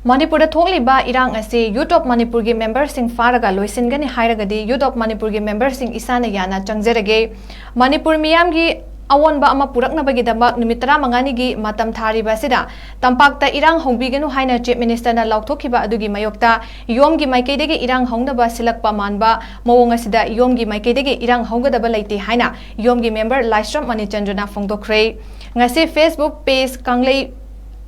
Manipur thokliba irang ase Youth of Manipur gi members sing faraga loisingani hairagadi Youth of Manipur gi members sing isana yana changjarage Manipur miyam gi awonba ama puraknabagi damak numit 15 gi matam thariba sida tampakta irang hongbiganu haina chief minister na lauthokhiba adugi mayokta yom gi maikeidegi irang hongnaba silakpa manba mawong asida yom gi maikeidegi irang honggadaba leite haina yom gi member Laistram Manichandra phongdokre ngasi Facebook page kanglei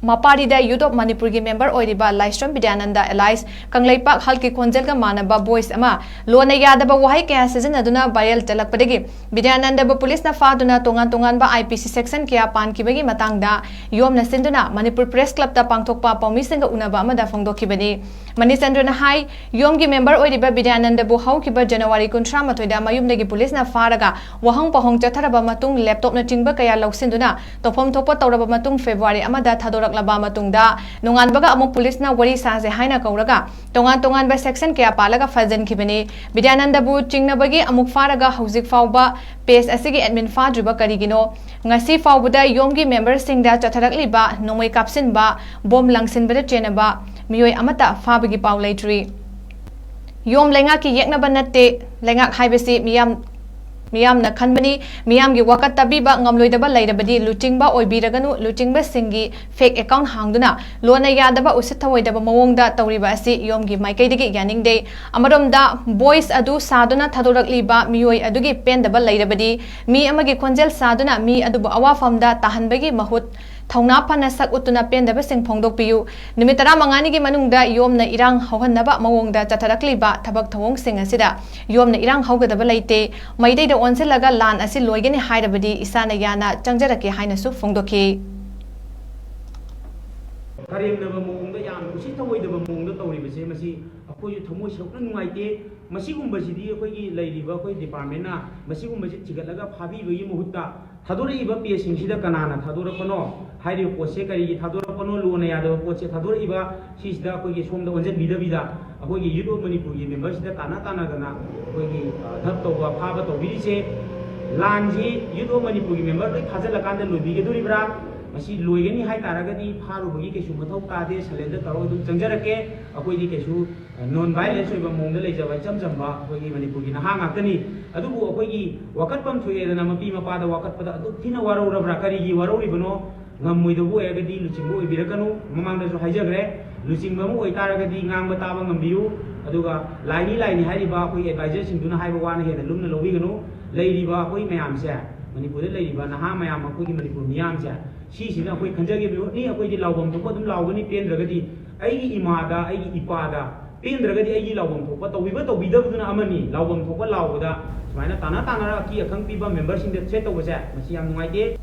Mapari da Youth of Manipur gi member oiriba Laistram Bidyananda Allies Kangleipak halki khonjel ga manaba voice ama lona yadaba wahai kaya sijanaduna viral talakpadagi Bidyananda ba police na faduna tongan ba IPC section kaya pankibagi matangda yom na sinduna Manipur Press Club ta pangthokpa pawmisinga unaba amada phongdokhibani Manichandra na hai yom gi member oiriba Bidyananda bu haukiba January 13 da mayumdagi police na faraga wahang pahong chatharaba matung laptop na chingba kaya lausinduna tofom thokpa tawraba matung February amada thadora laba matungda nungan baga among police na wari saje haina kauraga tongan ba section kaya palaga fajan khibani Bidyananda bu chingna bagi amuk faraga hauzik fauba page asigi admin fadruba karigino ngasi faubuda yomgi members singda chatharakli ba nomoi kapsin ba bom langsin bada chena ba miyoi amata fabagi paulaitri yom lenga ki yekna banatte lenga haibasi miyam na khanbani miyam gi wakat tabiba ngamloidaba lairabadi luchingba oibiraganu luchingba singi fake account hangduna lona yadaba usithawoidaba mawongda tawriba asi yomgi maikaidigi yaningde amaromda voice adu saduna thadorakliba miyoi adugi pendaba lairabadi mi amagi khonjel saduna mi adubu awafamda tahanbagi mahut thongna phana sak utuna pendaba sing phongdokpiyu numit 15 gi manungda yomna irang hawhannaba mawongda chatharakliba thabak thawong sing asida yomna irang hawgadaba leite maidei da onsilaga lan asi loigani hairabadi isana yana changjarake haina su phongdokhi karimnaba mawongda yam usi thawoidaba mawongda tawribase masi akoi thamoi sokna nungaite masigumbasidhi akoigi leiriba akoi department na masigumbaji chigatlaga phabibagi muhutta thadoriba psingida kanana thadorakano hairi pose karigi thadorakano lona yadaba pose thadoriba sisida akoigi somda onjen bidabida akoigi Youth of Manipur gi members da tana dana akoigi dhap toba phaba tobirise lanji Youth of Manipur gi member loi khajalakanda loibige doribra masi loigani hai taragadi pharubagi kesu mathau tade salenda taro dum changjarake akoidi kesu non violence oiba mongda leijaba chamjamba akoigi Manipur gi naha ngakani adubu akoigi wakatpam thoyedana mapi mapada wakatpada adu thina warorabra karigi waroribano ngamoidabu egadi luchingbo oibirakanu mamangda so haijagre luchingba mu oitaragadi ngangba taba ngambiu aduga laini hariba akoi advisor singduna haiba wana hena lumna lobiganu leiriba akoi mayamse Manipur da leiriba naha mayam akoigi Manipur miyamse sisina akoi khanjage biu ni akoi di lawbam thokpa dum lawgani pendragadi aigi imada aigi ipada pendragadi aigi lawbam thokpa tawbidabduna amani lawbam thokpa lawbada sumaina tana ra ki akhang piba member sing da set tawbase masi yam nungaite